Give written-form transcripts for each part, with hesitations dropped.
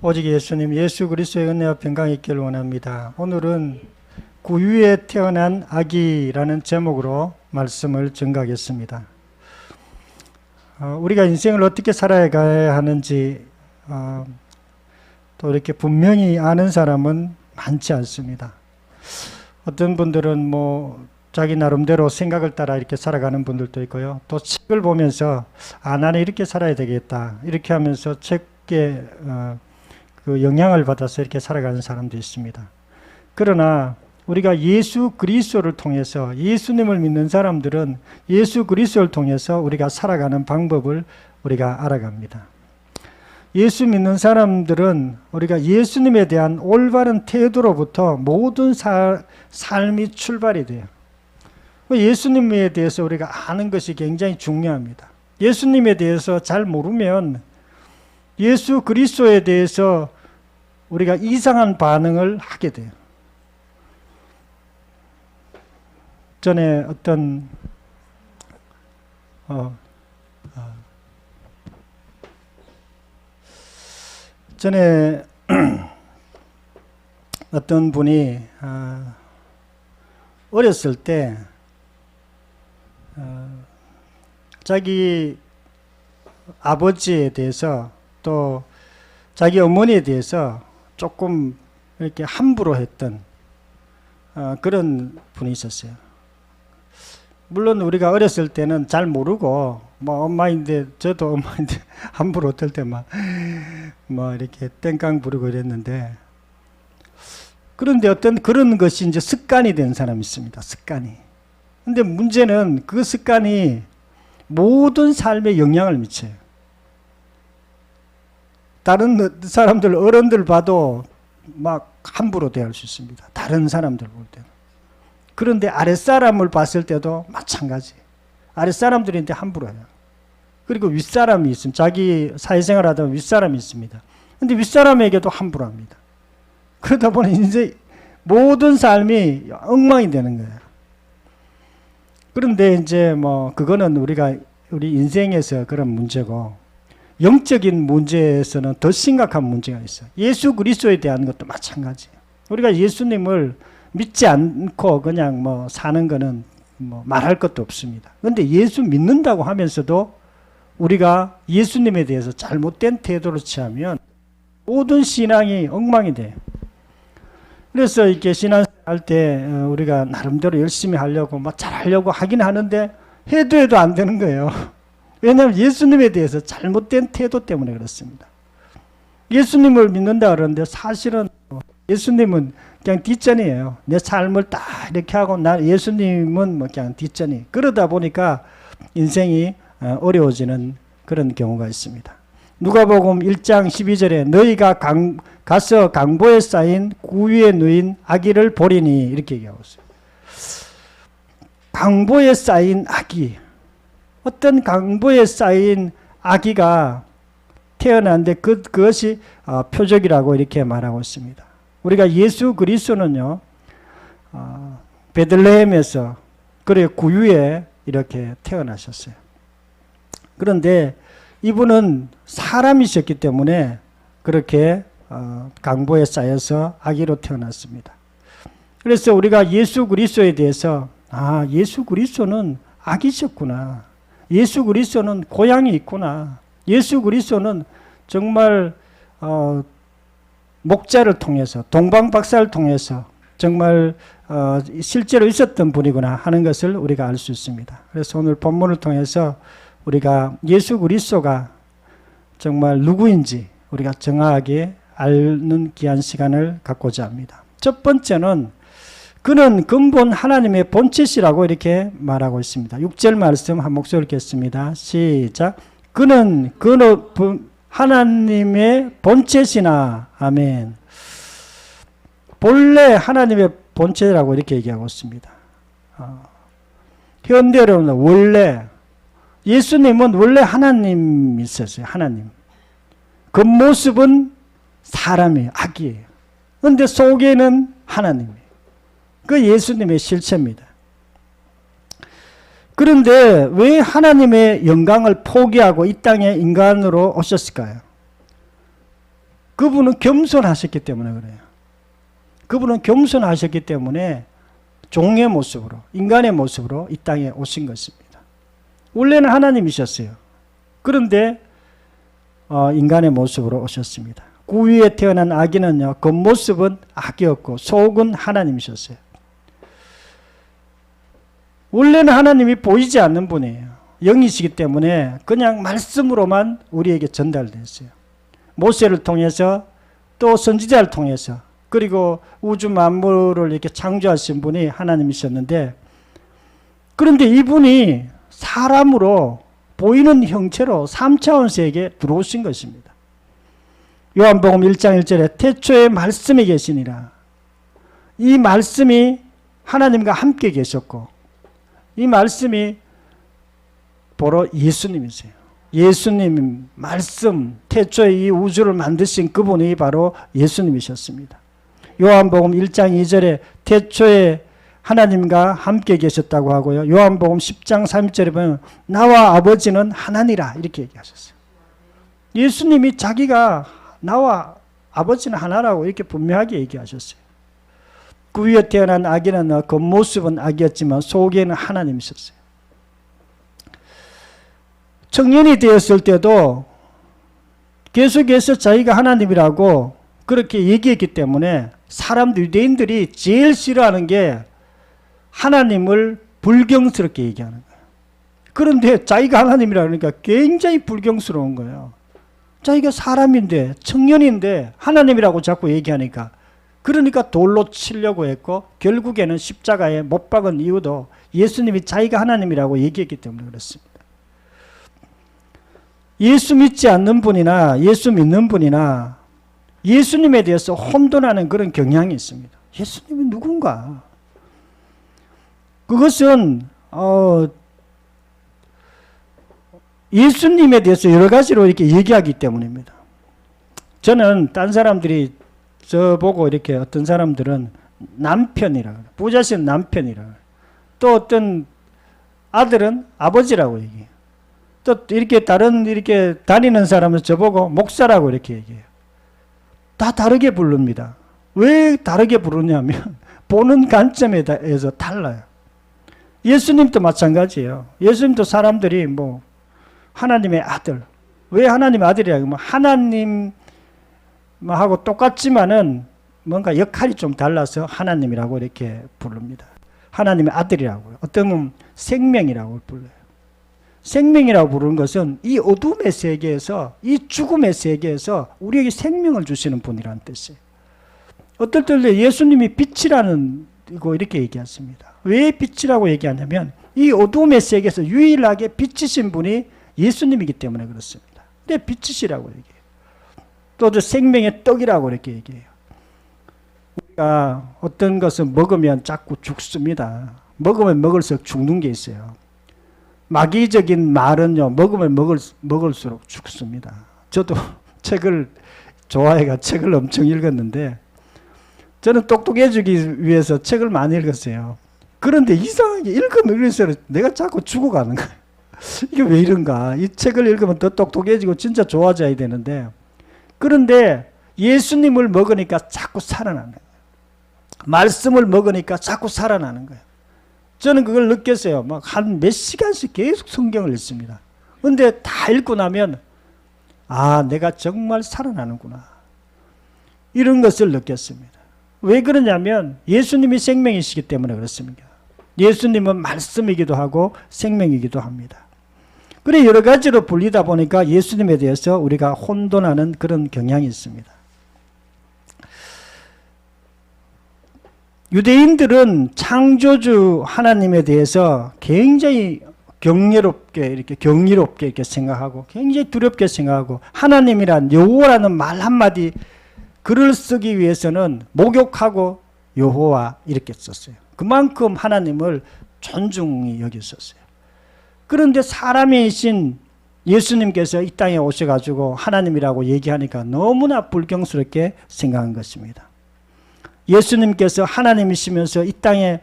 오직 예수님, 예수 그리스도의 은혜와 평강이 있기를 원합니다. 오늘은 구유에 태어난 아기라는 제목으로 말씀을 전가하겠습니다. 우리가 인생을 어떻게 살아가야 하는지 또 이렇게 분명히 아는 사람은 많지 않습니다. 어떤 분들은 자기 나름대로 생각을 따라 이렇게 살아가는 분들도 있고요. 또 책을 보면서 나는 이렇게 살아야 되겠다 이렇게 하면서 책에 그 영향을 받아서 이렇게 살아가는 사람도 있습니다. 그러나 우리가 예수 그리스도를 통해서, 예수님을 믿는 사람들은 예수 그리스도를 통해서 우리가 살아가는 방법을 우리가 알아갑니다. 예수 믿는 사람들은 우리가 예수님에 대한 올바른 태도로부터 모든 삶이 출발이 돼요. 예수님에 대해서 우리가 아는 것이 굉장히 중요합니다. 예수님에 대해서 잘 모르면 예수 그리스도에 대해서 우리가 이상한 반응을 하게 돼요. 전에 어떤 어떤 분이 어렸을 때 자기 아버지에 대해서 또 자기 어머니에 대해서 조금 이렇게 함부로 했던 그런 분이 있었어요. 물론 우리가 어렸을 때는 잘 모르고 엄마인데, 저도 엄마인데 함부로 어떨 때 이렇게 땡깡 부르고 이랬는데, 그런데 어떤 그런 것이 이제 습관이 된 사람이 있습니다. 습관이. 근데 문제는 그 습관이 모든 삶에 영향을 미쳐요. 다른 사람들, 어른들 봐도 함부로 대할 수 있습니다. 다른 사람들 볼 때는. 그런데 아랫사람을 봤을 때도 마찬가지. 아랫사람들인데 함부로 해요. 그리고 윗사람이 있습니다. 자기 사회생활 하다 보면 윗사람이 있습니다. 근데 윗사람에게도 함부로 합니다. 그러다 보니 이제 모든 삶이 엉망이 되는 거예요. 그런데 이제 그거는 우리 인생에서 그런 문제고, 영적인 문제에서는 더 심각한 문제가 있어요. 예수 그리스도에 대한 것도 마찬가지예요. 우리가 예수님을 믿지 않고 그냥 사는 거는 말할 것도 없습니다. 그런데 예수 믿는다고 하면서도 우리가 예수님에 대해서 잘못된 태도를 취하면 모든 신앙이 엉망이 돼요. 그래서 이렇게 신앙할 때 우리가 나름대로 열심히 하려고 잘하려고 하긴 하는데 해도 안 되는 거예요. 왜냐하면 예수님에 대해서 잘못된 태도 때문에 그렇습니다. 예수님을 믿는다 그러는데 사실은 예수님은 그냥 뒷전이에요. 내 삶을 딱 이렇게 하고 예수님은 그냥 뒷전이. 그러다 보니까 인생이 어려워지는 그런 경우가 있습니다. 누가복음 1장 12절에 너희가 가서 강보에 쌓인 구유에 누인 아기를 보리니 이렇게 얘기하고 있어요. 강보에 쌓인 아기. 어떤 강보에 쌓인 아기가 태어났는데 그것이 표적이라고 이렇게 말하고 있습니다. 우리가 예수 그리스도는요, 베들레헴에서 구유에 이렇게 태어나셨어요. 그런데 이분은 사람이셨기 때문에 그렇게 강보에 쌓여서 아기로 태어났습니다. 그래서 우리가 예수 그리스도에 대해서 예수 그리스도는 아기셨구나. 예수 그리스도는 고향이 있구나. 예수 그리스도는 정말 목자를 통해서, 동방박사를 통해서 정말 실제로 있었던 분이구나 하는 것을 우리가 알 수 있습니다. 그래서 오늘 본문을 통해서 우리가 예수 그리스도가 정말 누구인지 우리가 정확하게 아는 귀한 시간을 갖고자 합니다. 첫 번째는 그는 근본 하나님의 본체시라고 이렇게 말하고 있습니다. 6절 말씀 한 목소리 읽겠습니다. 시작. 그는 하나님의 본체시나. 아멘. 본래 하나님의 본체라고 이렇게 얘기하고 있습니다. 현대로는 원래, 예수님은 원래 하나님이셨어요. 하나님. 겉모습은 사람이에요. 아기예요. 그런데 속에는 하나님이에요. 그 예수님의 실체입니다. 그런데 왜 하나님의 영광을 포기하고 이 땅에 인간으로 오셨을까요? 그분은 겸손하셨기 때문에 그래요. 그분은 겸손하셨기 때문에 종의 모습으로, 인간의 모습으로 이 땅에 오신 것입니다. 원래는 하나님이셨어요. 그런데 인간의 모습으로 오셨습니다. 구유에 태어난 아기는요, 겉모습은 악이었고 속은 하나님이셨어요. 원래는 하나님이 보이지 않는 분이에요. 영이시기 때문에 그냥 말씀으로만 우리에게 전달됐어요. 모세를 통해서 또 선지자를 통해서 그리고 우주 만물을 이렇게 창조하신 분이 하나님이셨는데, 그런데 이분이 사람으로 보이는 형체로 3차원 세계에 들어오신 것입니다. 요한복음 1장 1절에 태초에 말씀이 계시니라. 이 말씀이 하나님과 함께 계셨고 이 말씀이 바로 예수님이세요. 예수님 말씀, 태초에 이 우주를 만드신 그분이 바로 예수님이셨습니다. 요한복음 1장 2절에 태초에 하나님과 함께 계셨다고 하고요. 요한복음 10장 3절에 보면 나와 아버지는 하나니라 이렇게 얘기하셨어요. 예수님이 자기가 나와 아버지는 하나라고 이렇게 분명하게 얘기하셨어요. 그 위에 태어난 아기는 겉모습은 아기였지만 속에는 하나님이셨어요. 청년이 되었을 때도 계속해서 자기가 하나님이라고 그렇게 얘기했기 때문에 사람들, 유대인들이 제일 싫어하는 게 하나님을 불경스럽게 얘기하는 거예요. 그런데 자기가 하나님이라 그러니까 굉장히 불경스러운 거예요. 자기가 사람인데, 청년인데 하나님이라고 자꾸 얘기하니까, 그러니까 돌로 치려고 했고 결국에는 십자가에 못 박은 이유도 예수님이 자기가 하나님이라고 얘기했기 때문에 그렇습니다. 예수 믿지 않는 분이나 예수 믿는 분이나 예수님에 대해서 혼돈하는 그런 경향이 있습니다. 예수님이 누군가? 그것은 예수님에 대해서 여러 가지로 이렇게 얘기하기 때문입니다. 저는 딴 사람들이 저보고 이렇게 어떤 사람들은 남편이라고 그래요. 부자신 남편이라고 그래요. 또 어떤 아들은 아버지라고 얘기해요. 또 이렇게 다른 이렇게 다니는 사람은 저보고 목사라고 이렇게 얘기해요. 다 다르게 부릅니다. 왜 다르게 부르냐면 보는 관점에 대해서 달라요. 예수님도 마찬가지예요. 예수님도 사람들이 뭐 하나님의 아들, 왜 하나님의 아들이라고 하면 하나님하고 똑같지만은 뭔가 역할이 좀 달라서 하나님이라고 이렇게 부릅니다. 하나님의 아들이라고요. 어떤 분 생명이라고 불러요. 생명이라고 부르는 것은 이 어둠의 세계에서, 이 죽음의 세계에서 우리에게 생명을 주시는 분이라는 뜻이에요. 어떨 때 예수님이 빛이라는 거 이렇게 얘기했습니다. 왜 빛이라고 얘기하냐면 이 어둠의 세계에서 유일하게 빛이신 분이 예수님이기 때문에 그렇습니다. 근데 빛이시라고 얘기해요. 또 생명의 떡이라고 이렇게 얘기해요. 우리가 어떤 것을 먹으면 자꾸 죽습니다. 먹으면 먹을수록 죽는 게 있어요. 마귀적인 말은요, 먹으면 먹을수록 죽습니다. 저도 책을 좋아해가 책을 엄청 읽었는데, 저는 똑똑해지기 위해서 책을 많이 읽었어요. 그런데 이상하게 읽으면서 내가 자꾸 죽어가는 거예요. 이게 왜 이런가? 이 책을 읽으면 더 똑똑해지고 진짜 좋아져야 되는데, 그런데 예수님을 먹으니까 자꾸 살아나는 거예요. 말씀을 먹으니까 자꾸 살아나는 거예요. 저는 그걸 느꼈어요. 막 한 몇 시간씩 계속 성경을 읽습니다. 그런데 다 읽고 나면 아, 내가 정말 살아나는구나. 이런 것을 느꼈습니다. 왜 그러냐면 예수님이 생명이시기 때문에 그렇습니다. 예수님은 말씀이기도 하고 생명이기도 합니다. 그래 여러 가지로 불리다 보니까 예수님에 대해서 우리가 혼돈하는 그런 경향이 있습니다. 유대인들은 창조주 하나님에 대해서 굉장히 경이롭게 이렇게 생각하고 굉장히 두렵게 생각하고 하나님이란 여호와라는 말 한마디 글을 쓰기 위해서는 목욕하고 여호와 이렇게 썼어요. 그만큼 하나님을 존중히 여겼었어요. 그런데 사람이신 예수님께서 이 땅에 오셔가지고 하나님이라고 얘기하니까 너무나 불경스럽게 생각한 것입니다. 예수님께서 하나님이시면서 이 땅에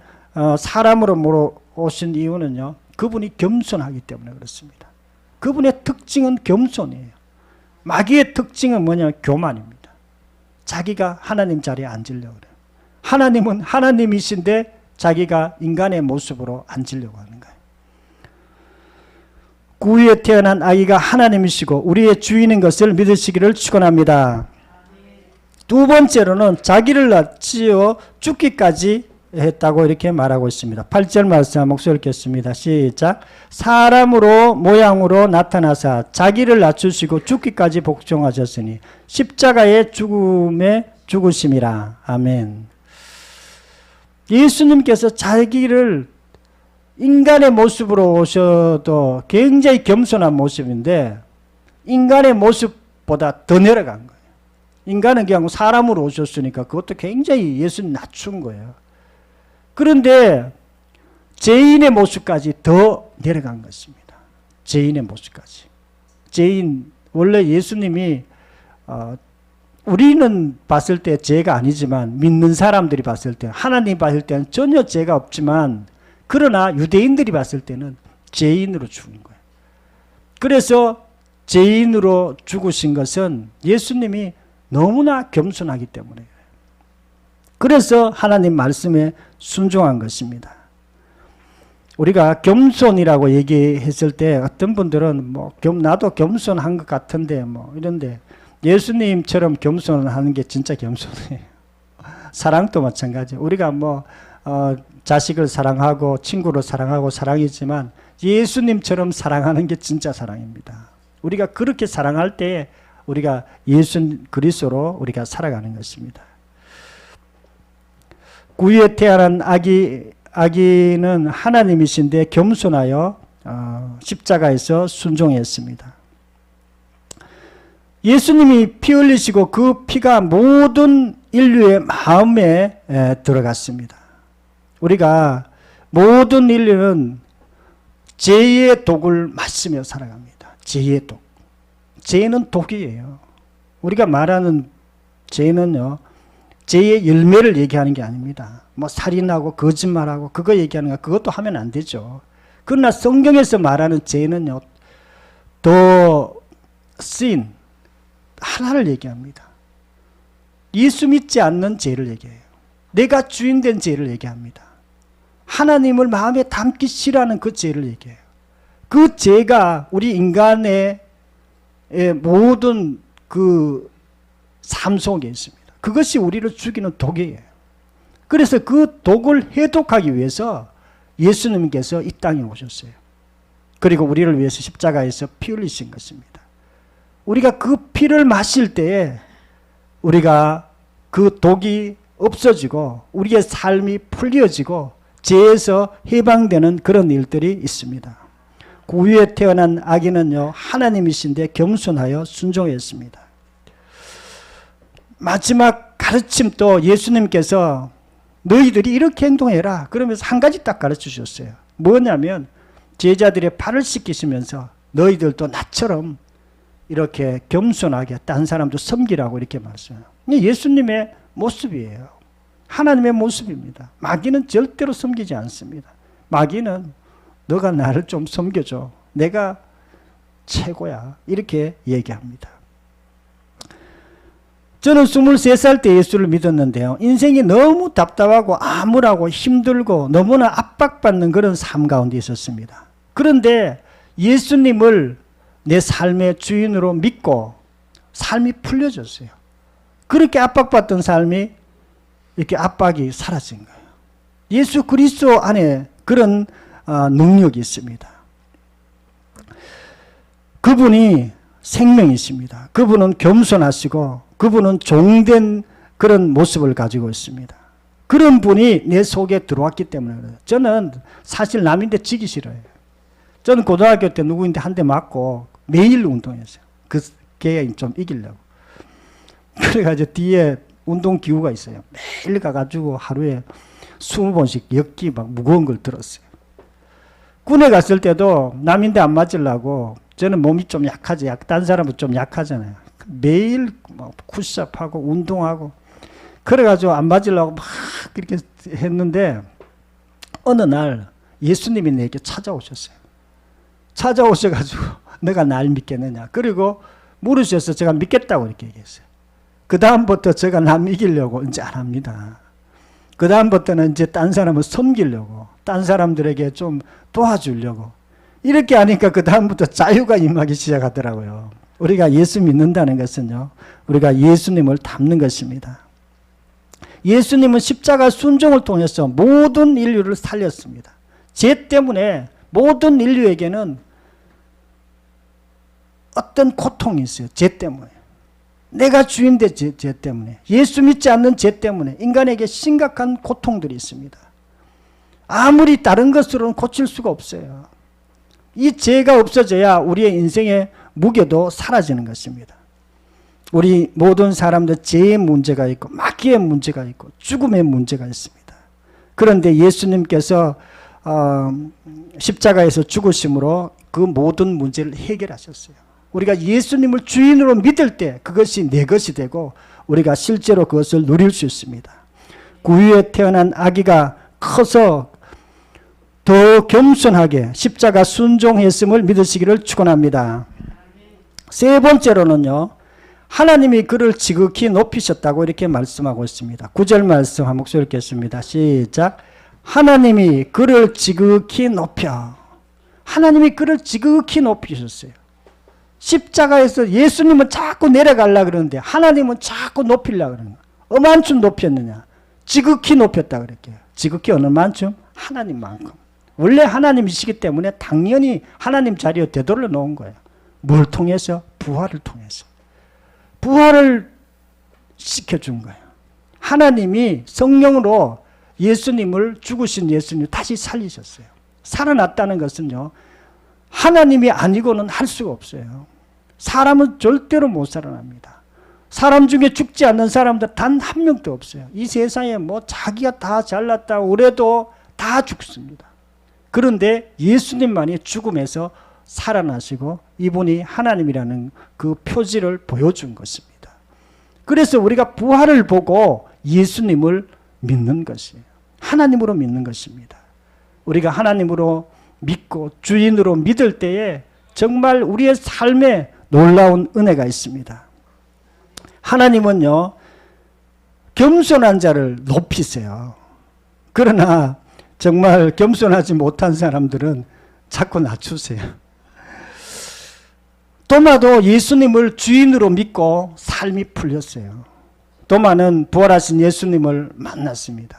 사람으로 오신 이유는요, 그분이 겸손하기 때문에 그렇습니다. 그분의 특징은 겸손이에요. 마귀의 특징은 뭐냐? 교만입니다. 자기가 하나님 자리에 앉으려고 그래요. 하나님은 하나님이신데 자기가 인간의 모습으로 앉으려고 하는 거예요. 구유에 태어난 아기가 하나님이시고 우리의 주인인 것을 믿으시기를 축원합니다. 두 번째로는 자기를 낮추어 죽기까지 했다고 이렇게 말하고 있습니다. 8절 말씀 목소리 읽겠습니다. 시작. 사람으로 모양으로 나타나사 자기를 낮추시고 죽기까지 복종하셨으니 십자가의 죽음에 죽으심이라. 아멘. 예수님께서 자기를 인간의 모습으로 오셔도 굉장히 겸손한 모습인데 인간의 모습보다 더 내려간 거예요. 인간은 그냥 사람으로 오셨으니까 그것도 굉장히 예수님 낮춘 거예요. 그런데 죄인의 모습까지 더 내려간 것입니다. 죄인의 모습까지. 죄인, 원래 예수님이 우리는 봤을 때 죄가 아니지만 믿는 사람들이 봤을 때, 하나님 봤을 때는 전혀 죄가 없지만 그러나 유대인들이 봤을 때는 죄인으로 죽은 거예요. 그래서 죄인으로 죽으신 것은 예수님이 너무나 겸손하기 때문에 그래서 하나님 말씀에 순종한 것입니다. 우리가 겸손이라고 얘기했을 때 어떤 분들은 나도 겸손한 것 같은데 이런데 예수님처럼 겸손하는 게 진짜 겸손해요. 사랑도 마찬가지. 우리가 자식을 사랑하고 친구를 사랑하고 사랑이지만 예수님처럼 사랑하는 게 진짜 사랑입니다. 우리가 그렇게 사랑할 때 우리가 예수 그리스도로 우리가 살아가는 것입니다. 구유에 태어난 아기는 하나님이신데 겸손하여 십자가에서 순종했습니다. 예수님이 피 흘리시고 그 피가 모든 인류의 마음에 들어갔습니다. 우리가 모든 인류는 죄의 독을 맞으며 살아갑니다. 죄의 독. 죄는 독이에요. 우리가 말하는 죄는요, 죄의 열매를 얘기하는 게 아닙니다. 살인하고 거짓말하고 그거 얘기하는 거, 그것도 하면 안 되죠. 그러나 성경에서 말하는 죄는요, 더 sin, 하나를 얘기합니다. 예수 믿지 않는 죄를 얘기해요. 내가 주인된 죄를 얘기합니다. 하나님을 마음에 담기 싫어하는 그 죄를 얘기해요. 그 죄가 우리 인간의 모든 그 삶 속에 있습니다. 그것이 우리를 죽이는 독이에요. 그래서 그 독을 해독하기 위해서 예수님께서 이 땅에 오셨어요. 그리고 우리를 위해서 십자가에서 피 흘리신 것입니다. 우리가 그 피를 마실 때에 우리가 그 독이 없어지고 우리의 삶이 풀려지고 죄에서 해방되는 그런 일들이 있습니다. 구유에 태어난 아기는요, 하나님이신데 겸손하여 순종했습니다. 마지막 가르침도 예수님께서 너희들이 이렇게 행동해라 그러면서 한 가지 딱 가르쳐 주셨어요. 뭐냐면 제자들의 발을 씻기시면서 너희들도 나처럼 이렇게 겸손하게 다른 사람도 섬기라고 이렇게 말씀해요. 예수님의 모습이에요. 하나님의 모습입니다. 마귀는 절대로 섬기지 않습니다. 마귀는 너가 나를 좀 섬겨줘. 내가 최고야. 이렇게 얘기합니다. 저는 23살 때 예수를 믿었는데요. 인생이 너무 답답하고 암울하고 힘들고 너무나 압박받는 그런 삶 가운데 있었습니다. 그런데 예수님을 내 삶의 주인으로 믿고 삶이 풀려졌어요. 그렇게 압박받던 삶이 이렇게 압박이 사라진 거예요. 예수 그리스도 안에 그런 능력이 있습니다. 그분이 생명이십니다. 그분은 겸손하시고 그분은 종된 그런 모습을 가지고 있습니다. 그런 분이 내 속에 들어왔기 때문에 그래요. 저는 사실 남인데 지기 싫어요. 저는 고등학교 때 누구인데 한 대 맞고 매일 운동했어요. 그 걔 좀 이기려고. 그래가지고 뒤에 운동기구가 있어요. 매일 가가지고 하루에 20번씩 역기 막 무거운 걸 들었어요. 군에 갔을 때도 남인데 안 맞으려고 저는 몸이 좀 약하지. 딴 사람은 좀 약하잖아요. 매일 막 푸시업하고 운동하고 그래가지고 안 맞으려고 막 이렇게 했는데 어느 날 예수님이 내게 찾아오셨어요. 찾아오셔가지고 너가 날 믿겠느냐. 그리고 물으셔서 제가 믿겠다고 이렇게 얘기했어요. 그 다음부터 제가 남 이기려고 이제 안 합니다. 그 다음부터는 이제 딴 사람을 섬기려고, 딴 사람들에게 좀 도와주려고, 이렇게 하니까 그 다음부터 자유가 임하기 시작하더라고요. 우리가 예수 믿는다는 것은요, 우리가 예수님을 닮는 것입니다. 예수님은 십자가 순종을 통해서 모든 인류를 살렸습니다. 죄 때문에 모든 인류에게는 어떤 고통이 있어요. 죄 때문에. 내가 주인된 죄 때문에, 예수 믿지 않는 죄 때문에 인간에게 심각한 고통들이 있습니다. 아무리 다른 것으로는 고칠 수가 없어요. 이 죄가 없어져야 우리의 인생의 무게도 사라지는 것입니다. 우리 모든 사람들 죄의 문제가 있고 마귀의 문제가 있고 죽음의 문제가 있습니다. 그런데 예수님께서 십자가에서 죽으심으로 그 모든 문제를 해결하셨어요. 우리가 예수님을 주인으로 믿을 때 그것이 내 것이 되고 우리가 실제로 그것을 누릴 수 있습니다. 구유에 태어난 아기가 커서 더 겸손하게 십자가 순종했음을 믿으시기를 축원합니다. 세 번째로는요, 하나님이 그를 지극히 높이셨다고 이렇게 말씀하고 있습니다. 9절 말씀 한 목소리 읽겠습니다. 시작. 하나님이 그를 지극히 높여. 하나님이 그를 지극히 높이셨어요. 십자가에서 예수님은 자꾸 내려가려고 그러는데 하나님은 자꾸 높이려고 그러는 거예요. 얼만큼 높였느냐? 지극히 높였다 그랬게요. 지극히 어느 만큼? 하나님만큼. 원래 하나님이시기 때문에 당연히 하나님 자리에 되돌려 놓은 거예요. 뭘 통해서? 부활을 통해서. 부활을 시켜준 거예요. 하나님이 성령으로 예수님을, 죽으신 예수님을 다시 살리셨어요. 살아났다는 것은요, 하나님이 아니고는 할 수가 없어요. 사람은 절대로 못 살아납니다. 사람 중에 죽지 않는 사람들 단 한 명도 없어요. 이 세상에 뭐 자기가 다 잘났다고 그래도 다 죽습니다. 그런데 예수님만이 죽음에서 살아나시고 이분이 하나님이라는 그 표지를 보여준 것입니다. 그래서 우리가 부활을 보고 예수님을 믿는 것이에요. 하나님으로 믿는 것입니다. 우리가 하나님으로 믿고 주인으로 믿을 때에 정말 우리의 삶에 놀라운 은혜가 있습니다. 하나님은요, 겸손한 자를 높이세요. 그러나 정말 겸손하지 못한 사람들은 자꾸 낮추세요. 도마도 예수님을 주인으로 믿고 삶이 풀렸어요. 도마는 부활하신 예수님을 만났습니다.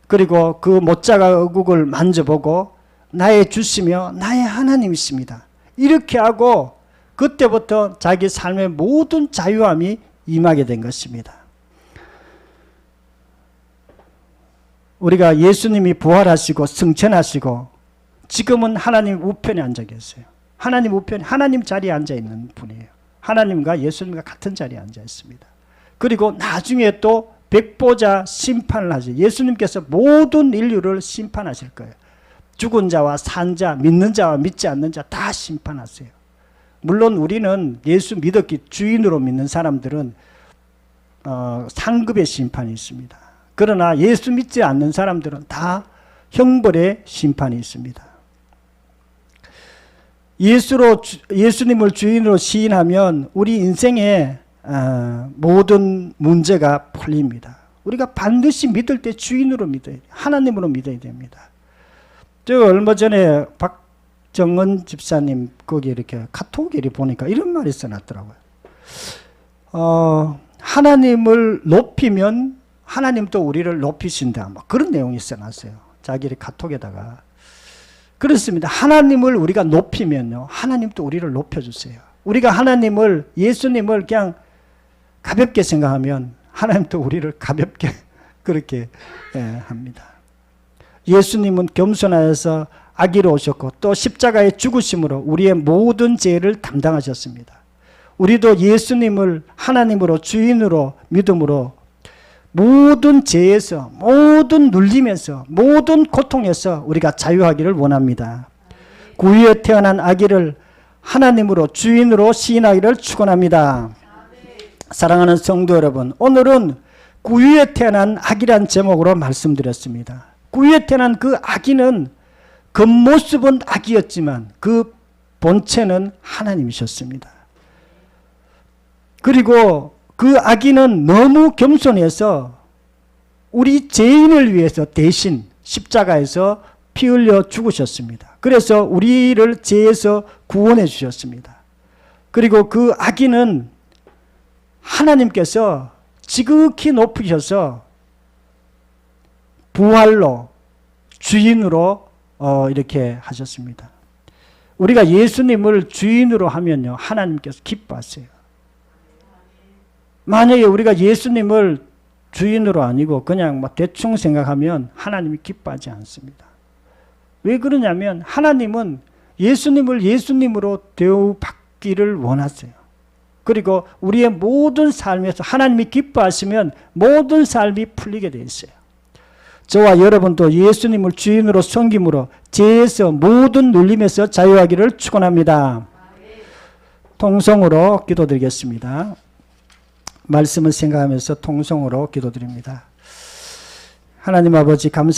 그리고 그 못자가 의국을 만져보고 나의 주시며 나의 하나님이십니다. 이렇게 하고 그때부터 자기 삶의 모든 자유함이 임하게 된 것입니다. 우리가 예수님이 부활하시고 승천하시고 지금은 하나님 우편에 앉아 계세요. 하나님 우편에, 하나님 자리에 앉아 있는 분이에요. 하나님과 예수님과 같은 자리에 앉아 있습니다. 그리고 나중에 또 백보자 심판을 하죠. 예수님께서 모든 인류를 심판하실 거예요. 죽은 자와 산 자, 믿는 자와 믿지 않는 자 다 심판하세요. 물론 우리는 예수 믿었기 주인으로 믿는 사람들은 상급의 심판이 있습니다. 그러나 예수 믿지 않는 사람들은 다 형벌의 심판이 있습니다. 예수님을 주인으로 시인하면 우리 인생의 모든 문제가 풀립니다. 우리가 반드시 믿을 때 주인으로 믿어야 돼요. 하나님으로 믿어야 됩니다. 저 얼마 전에 박정은 집사님 거기 이렇게 카톡에 보니까 이런 말이 써놨더라고요. 하나님을 높이면 하나님도 우리를 높이신다. 뭐 그런 내용이 써놨어요. 자기 카톡에다가. 그렇습니다. 하나님을 우리가 높이면요, 하나님도 우리를 높여주세요. 우리가 하나님을, 예수님을 그냥 가볍게 생각하면 하나님도 우리를 가볍게 그렇게 합니다. 예수님은 겸손하여서 아기로 오셨고 또 십자가에 죽으심으로 우리의 모든 죄를 담당하셨습니다. 우리도 예수님을 하나님으로 주인으로 믿음으로 모든 죄에서, 모든 눌림에서, 모든 고통에서 우리가 자유하기를 원합니다. 구유에 태어난 아기를 하나님으로 주인으로 시인하기를 축원합니다. 사랑하는 성도 여러분, 오늘은 구유에 태어난 아기란 제목으로 말씀드렸습니다. 구유에 태어난 그 아기는 겉모습은 아기였지만 그 본체는 하나님이셨습니다. 그리고 그 아기는 너무 겸손해서 우리 죄인을 위해서 대신 십자가에서 피 흘려 죽으셨습니다. 그래서 우리를 죄에서 구원해 주셨습니다. 그리고 그 아기는 하나님께서 지극히 높으셔서 부활로 주인으로 이렇게 하셨습니다. 우리가 예수님을 주인으로 하면요, 하나님께서 기뻐하세요. 만약에 우리가 예수님을 주인으로 아니고 그냥 뭐 대충 생각하면 하나님이 기뻐하지 않습니다. 왜 그러냐면 하나님은 예수님을 예수님으로 대우받기를 원하세요. 그리고 우리의 모든 삶에서 하나님이 기뻐하시면 모든 삶이 풀리게 돼 있어요. 저와 여러분도 예수님을 주인으로 섬김으로 죄에서 모든 눌림에서 자유하기를 축원합니다. 통성으로 기도드리겠습니다. 말씀을 생각하면서 통성으로 기도드립니다. 하나님 아버지 감사